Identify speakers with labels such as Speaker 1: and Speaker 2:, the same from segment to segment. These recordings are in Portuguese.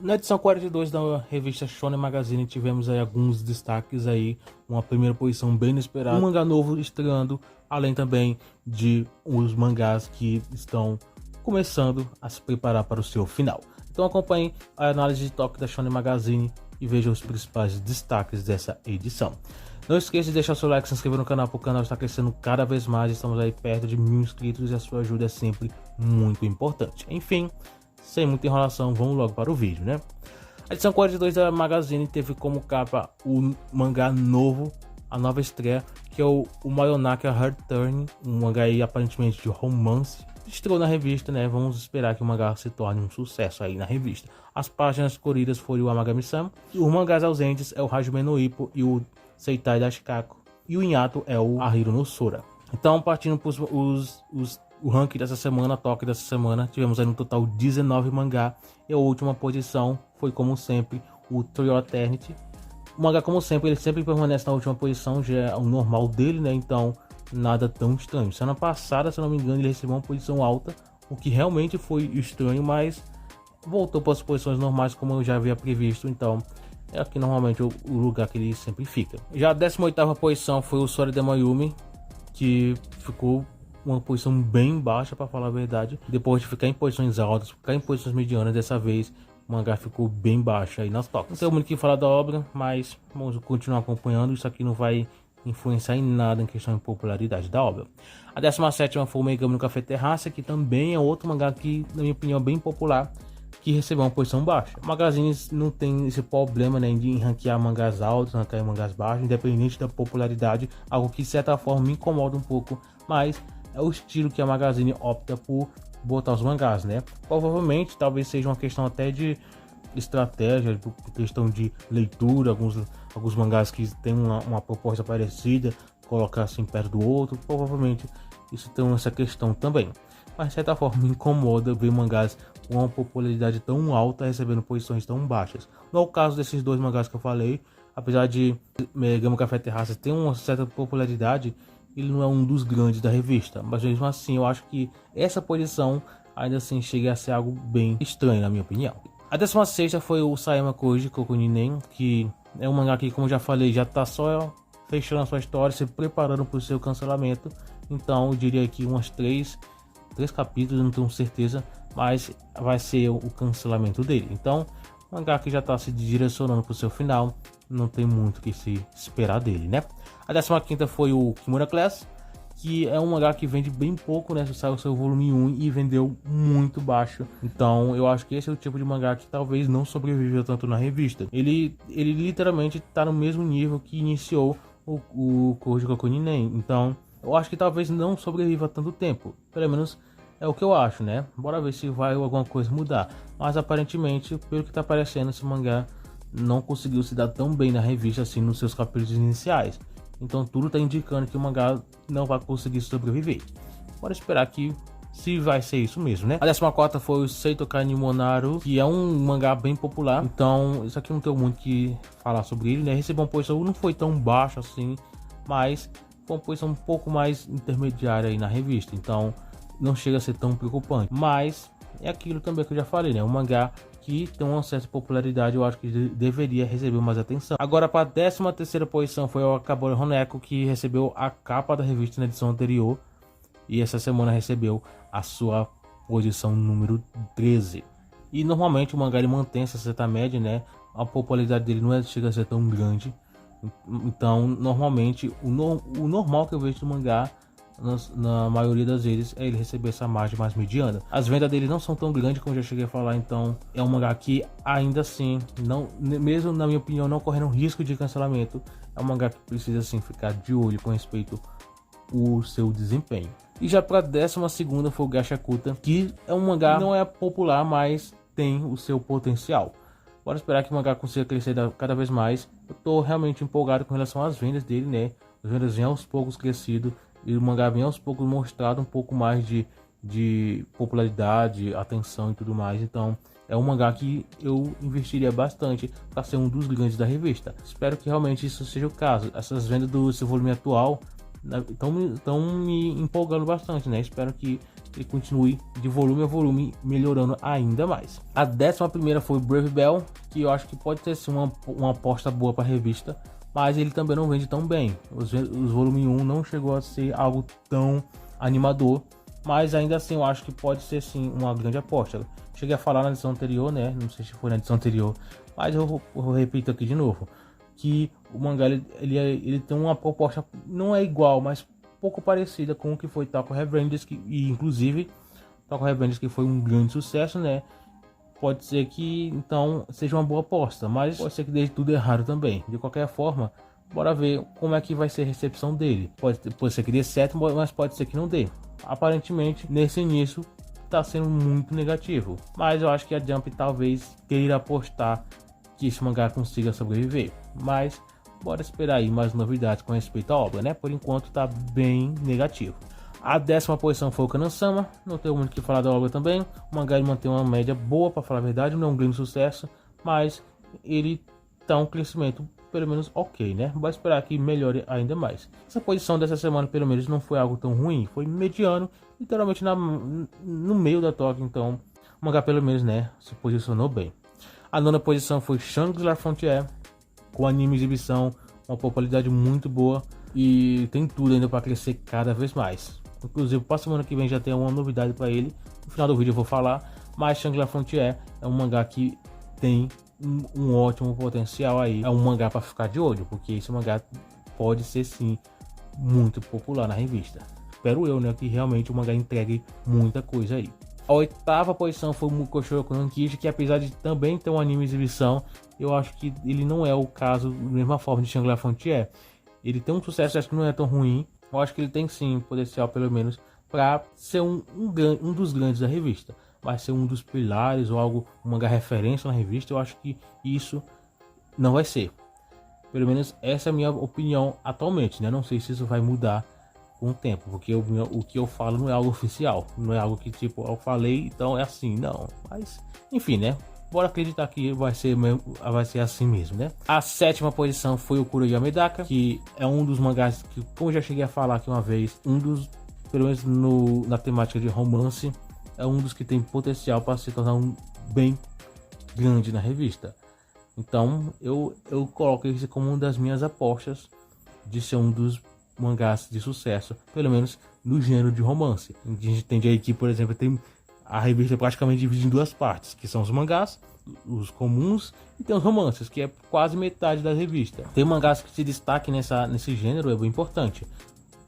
Speaker 1: Na edição 42 da revista Shonen Magazine tivemos aí alguns destaques aí, uma primeira posição bem inesperada, um mangá novo estreando, além também de os mangás que estão começando a se preparar para o seu final. Então acompanhe a análise de toque da Shonen Magazine e veja os principais destaques dessa edição. Não esqueça de deixar seu like, se inscrever no canal, porque o canal está crescendo cada vez mais, estamos aí perto de 1000 inscritos e a sua ajuda é sempre muito importante. Enfim, sem muita enrolação, vamos logo para o vídeo, né? A edição 42 da Magazine teve como capa o mangá novo, a nova estreia, que é o Mayonaka Heart Turn, um mangá aí aparentemente de romance. Estreou na revista, né? Vamos esperar que o mangá se torne um sucesso aí na revista. As páginas coloridas foram o Amagami-san, e os mangás ausentes é o Hajime no Ippo e o Seitai da Shikako, e o Inyato é o Ahiro no Sora. Então, partindo para o ranking dessa semana, toque dessa semana, tivemos aí no total 19 mangá, e a última posição foi, como sempre, o Trio Eternity. O mangá, como sempre, ele sempre permanece na última posição, já é o normal dele, né? Então, nada tão estranho. Semana passada, se não me engano, ele recebeu uma posição alta, o que realmente foi estranho, mas voltou para as posições normais, como eu já havia previsto. Então, é aqui normalmente o lugar que ele sempre fica. Já a 18ª posição foi o Sora de Mayumi, que ficou uma posição bem baixa, para falar a verdade. Depois de ficar em posições altas, ficar em posições medianas, dessa vez o mangá ficou bem baixo aí nas toques. Não tem muito o que falar da obra, mas vamos continuar acompanhando. Isso aqui não vai influenciar em nada em questão de popularidade da obra. A 17ª foi o Megami no Café Terrace, que também é outro mangá que, na minha opinião, é bem popular, que recebeu uma posição baixa. O Magazine não tem esse problema, né, de ranquear mangás altos, ranquear mangás baixos, independente da popularidade, algo que de certa forma me incomoda um pouco, mas é o estilo que a Magazine opta por botar os mangás, né? Provavelmente, talvez seja uma questão até de estratégia, questão de leitura, alguns mangás que tem uma proposta parecida, colocar assim perto do outro, provavelmente isso tem essa questão também. Mas de certa forma me incomoda ver mangás com uma popularidade tão alta recebendo posições tão baixas. No caso desses dois mangás que eu falei, apesar de Megami Café Terrace ter uma certa popularidade, ele não é um dos grandes da revista, mas mesmo assim eu acho que essa posição ainda assim chega a ser algo bem estranho, na minha opinião. A 16ª foi o Sayama Koji Kokuninen, que é um mangá que, como já falei, já está só fechando a sua história, se preparando para o seu cancelamento. Então eu diria que umas três capítulos, não tenho certeza, mas vai ser o cancelamento dele. Então, o mangá que já está se direcionando para o seu final, não tem muito o que se esperar dele, né? A 15ª foi o Kimura Class, que é um mangá que vende bem pouco, né? Saiu o seu volume 1 e vendeu muito baixo. Então, eu acho que esse é o tipo de mangá que talvez não sobreviva tanto na revista. Ele literalmente está no mesmo nível que iniciou o Koji Kokuninen. Então, eu acho que talvez não sobreviva tanto tempo. Pelo menos é o que eu acho, né? Bora ver se vai alguma coisa mudar. Mas aparentemente, pelo que tá aparecendo, esse mangá não conseguiu se dar tão bem na revista assim nos seus capítulos iniciais. Então tudo tá indicando que o mangá não vai conseguir sobreviver. Bora esperar que se vai ser isso mesmo, né? A 14ª foi o Seitokai Nimonaru, que é um mangá bem popular. Então isso aqui não tem muito o que falar sobre ele, né? Recebeu uma posição, não foi tão baixa assim, mas foi uma posição um pouco mais intermediária aí na revista. Então não chega a ser tão preocupante, mas é aquilo também que eu já falei, né? Um mangá que tem uma certa popularidade, eu acho que deveria receber mais atenção. Agora, para a 13ª posição foi o Akabori Honeko, que recebeu a capa da revista na edição anterior e essa semana recebeu a sua posição número 13. E normalmente o mangá ele mantém essa certa média, né? A popularidade dele não chega a ser tão grande. Então, normalmente o normal que eu vejo do mangá, na maioria das vezes, é ele receber essa margem mais mediana. As vendas dele não são tão grandes, como eu já cheguei a falar. Então é um mangá que ainda assim, não, mesmo na minha opinião, não correndo risco de cancelamento, é um mangá que precisa assim ficar de olho com respeito ao seu desempenho. E já para a 12ª foi o Gashakuta, que é um mangá que não é popular, mas tem o seu potencial. Bora esperar que o mangá consiga crescer cada vez mais. Eu tô realmente empolgado com relação às vendas dele, né? As vendas vêm aos poucos crescido e o mangá vem aos poucos mostrado um pouco mais de popularidade, atenção e tudo mais. Então é um mangá que eu investiria bastante para ser um dos grandes da revista. Espero que realmente isso seja o caso. Essas vendas do seu volume atual estão me empolgando bastante, né? Espero que e continue de volume a volume melhorando ainda mais. A 11ª foi Brave Bell, que eu acho que pode ter sim uma aposta boa para a revista, mas ele também não vende tão bem. Os volume 1 não chegou a ser algo tão animador, mas ainda assim eu acho que pode ser sim uma grande aposta. Cheguei a falar na edição anterior, né? Não sei se foi na edição anterior, mas eu repito aqui de novo, que o mangá ele tem uma proposta, não é igual, mas pouco parecida com o que foi Tokyo Revengers, e inclusive Tokyo Revengers, que foi um grande sucesso, né? Pode ser que então seja uma boa aposta, mas pode ser que dê tudo errado também. De qualquer forma, bora ver como é que vai ser a recepção dele. Pode ser que dê certo, mas pode ser que não dê. Aparentemente, nesse início, está sendo muito negativo, mas eu acho que a Jump talvez queira apostar que esse mangá consiga sobreviver. Mas bora esperar aí mais novidades com respeito à obra, né? Por enquanto tá bem negativo. A 10ª posição foi o Kanan-sama, não tenho muito o que falar da obra também. O mangá ele mantém uma média boa, para falar a verdade, não é um grande sucesso, mas ele tá um crescimento pelo menos ok, né? Vai esperar que melhore ainda mais. Essa posição dessa semana pelo menos não foi algo tão ruim, foi mediano, literalmente no meio da toca, então o mangá pelo menos, né, se posicionou bem. A 9ª posição foi Shangri-La Frontier, com anime exibição, uma popularidade muito boa e tem tudo ainda para crescer cada vez mais. Inclusive, para a semana que vem já tem uma novidade para ele, no final do vídeo eu vou falar, mas Shangri-La Frontier é um mangá que tem um ótimo potencial aí, é um mangá para ficar de olho, porque esse mangá pode ser sim muito popular na revista. Espero eu, né, que realmente o mangá entregue muita coisa aí. A 8ª posição foi o Mukoshoko no Kishi, que apesar de também ter um anime exibição, eu acho que ele não é o caso da mesma forma de Shangri-La Frontier. Ele tem um sucesso, acho que não é tão ruim. Eu acho que ele tem sim potencial, pelo menos, para ser um dos grandes da revista. Vai ser um dos pilares ou algo, um mangá referência na revista. Eu acho que isso não vai ser. Pelo menos essa é a minha opinião atualmente, né? Não sei se isso vai mudar com o tempo, porque o que eu falo não é algo oficial, não é algo que tipo eu falei, então é assim, não. Mas enfim, né? Bora acreditar que vai ser assim mesmo, né? A 7ª posição foi o Kuroyama Medaka, que é um dos mangás que, como eu já cheguei a falar aqui uma vez, um dos, pelo menos na temática de romance, é um dos que tem potencial para se tornar um bem grande na revista. Então eu coloco isso como uma das minhas apostas de ser um dos mangás de sucesso, pelo menos no gênero de romance. A gente entende aí que, por exemplo, tem a revista praticamente dividida em duas partes, que são os mangás, os comuns, e tem os romances, que é quase metade da revista. Tem mangás que se destaquem nesse gênero, é bem importante.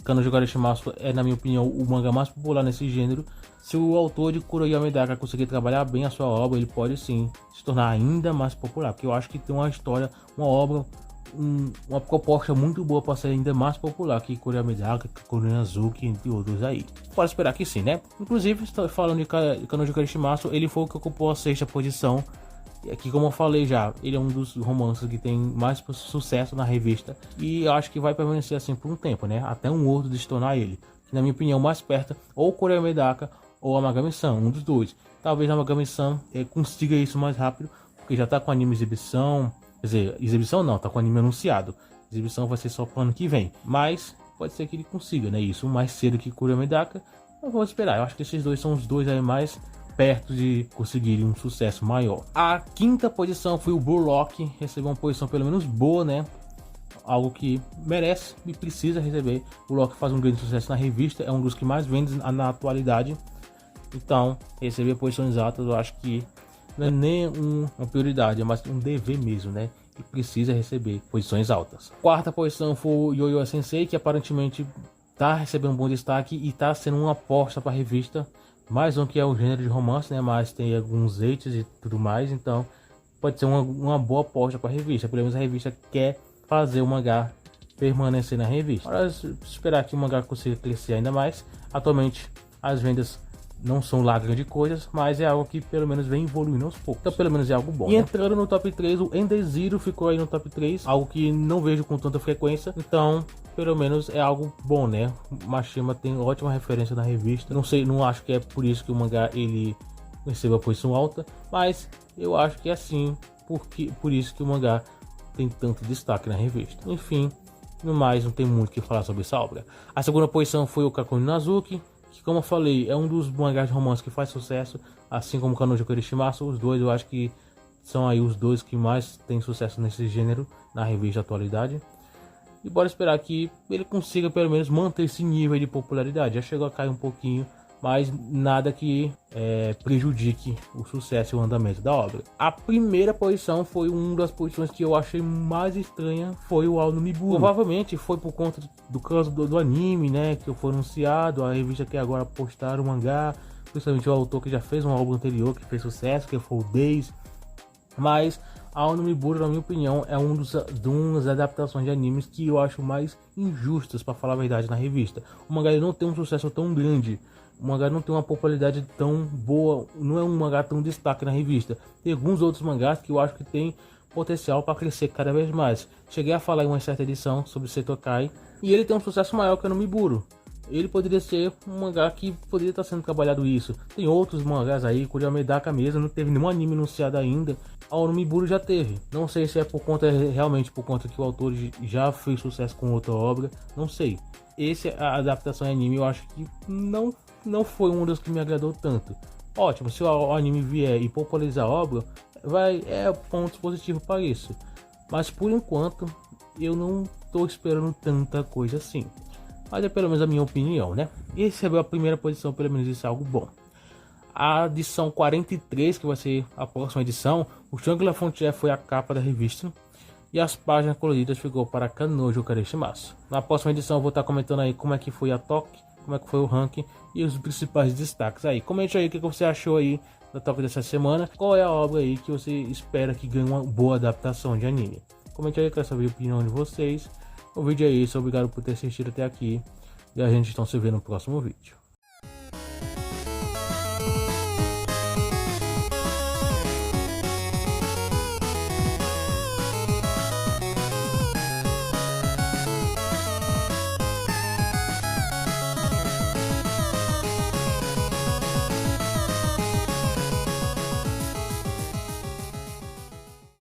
Speaker 1: Kanojo Garishimasu é, na minha opinião, o mangá mais popular nesse gênero. Se o autor de Kuroyama Medaka conseguir trabalhar bem a sua obra, ele pode sim se tornar ainda mais popular, porque eu acho que tem uma história, uma obra, uma proposta muito boa para ser ainda mais popular que Kuroyama Medaka, Konosuke, entre outros aí. Pode esperar que sim, né? Inclusive, falando de Kanojo Garishimasu, ele foi o que ocupou a 6ª posição. E aqui, como eu falei já, ele é um dos romances que tem mais sucesso na revista. E eu acho que vai permanecer assim por um tempo, né? Até um outro destornar ele. Que, na minha opinião, mais perto, ou Kuroyama Medaka ou a Magami-san, um dos dois. Talvez a Magami-san consiga isso mais rápido, porque já tá com anime exibição. Quer dizer, exibição não, tá com anime anunciado. Exibição vai ser só pro ano que vem. Mas pode ser que ele consiga, né? Isso mais cedo que Kuroyama Medaka. Mas vamos esperar. Eu acho que esses dois são os dois aí mais perto de conseguirem um sucesso maior. A 5ª posição foi o Blue Lock. Recebeu uma posição pelo menos boa, né? Algo que merece e precisa receber. O Lock faz um grande sucesso na revista. É um dos que mais vende na atualidade. Então, receber posições altas eu acho que não é nem uma prioridade, é mais um dever mesmo, né? E precisa receber posições altas. 4ª posição foi o Yo-Yo Sensei, que aparentemente tá recebendo um bom destaque e tá sendo uma aposta para a revista. Mais um que é o gênero de romance, né? Mas tem alguns hates e tudo mais, então pode ser uma boa aposta para a revista. Pelo menos a revista quer fazer o mangá permanecer na revista. Agora esperar que o mangá consiga crescer ainda mais. Atualmente as vendas não são lá grandes coisas, mas é algo que pelo menos vem evoluindo aos poucos. Então pelo menos é algo bom. E entrando no top 3, o Endezero ficou aí no top 3, algo que não vejo com tanta frequência. Então pelo menos é algo bom, né? Mashima tem ótima referência na revista. Não sei, não acho que é por isso que o mangá ele recebeu a posição alta, mas eu acho que é assim, por isso que o mangá tem tanto destaque na revista. Enfim, no mais, não tem muito o que falar sobre essa obra. A 2ª posição foi o Kakuni Nazuki, que, como eu falei, é um dos mangás de romance que faz sucesso, assim como Kanojo Karishimasu. Os dois eu acho que são aí os dois que mais têm sucesso nesse gênero na revista atualidade. E bora esperar que ele consiga pelo menos manter esse nível de popularidade. Já chegou a cair um pouquinho, mas nada que prejudique o sucesso e o andamento da obra. A primeira posição foi uma das posições que eu achei mais estranha, foi o Ao no Miburu. Provavelmente foi por conta do caso do anime, né, que foi anunciado, a revista que agora postaram o mangá, principalmente o autor que já fez um álbum anterior que fez sucesso, que foi o Days. Mas Ao no Miburu, na minha opinião, é uma das adaptações de animes que eu acho mais injustas, para falar a verdade, na revista. O mangá não tem um sucesso tão grande, o mangá não tem uma popularidade tão boa, não é um mangá tão destaque na revista. Tem alguns outros mangás que eu acho que tem potencial para crescer cada vez mais. Cheguei a falar em uma certa edição sobre Setokai, e ele tem um sucesso maior que o no Miburu. Ele poderia ser um mangá que poderia estar sendo trabalhado isso. Tem outros mangás aí, Kuria Medaka mesmo, não teve nenhum anime anunciado ainda. Ao no Miburu já teve. Não sei se é realmente por conta que o autor já fez sucesso com outra obra, não sei. A adaptação em anime eu acho que não foi um dos que me agradou tanto. Ótimo, se o anime vier e popularizar a obra, é ponto positivo para isso. Mas por enquanto eu não estou esperando tanta coisa assim. Mas é pelo menos a minha opinião, né? E recebeu a primeira posição, pelo menos isso é algo bom. A edição 43, que vai ser a próxima edição, o Shangri-La Frontier foi a capa da revista. E as páginas coloridas ficou para Kanojo Karishimasu. Na próxima edição eu vou estar comentando aí como é que foi a Toque, como é que foi o ranking e os principais destaques aí. Comente aí o que você achou aí da Toque dessa semana. Qual é a obra aí que você espera que ganhe uma boa adaptação de anime. Comente aí, eu quero saber a opinião de vocês. O vídeo é isso, obrigado por ter assistido até aqui. E a gente está se vendo no próximo vídeo.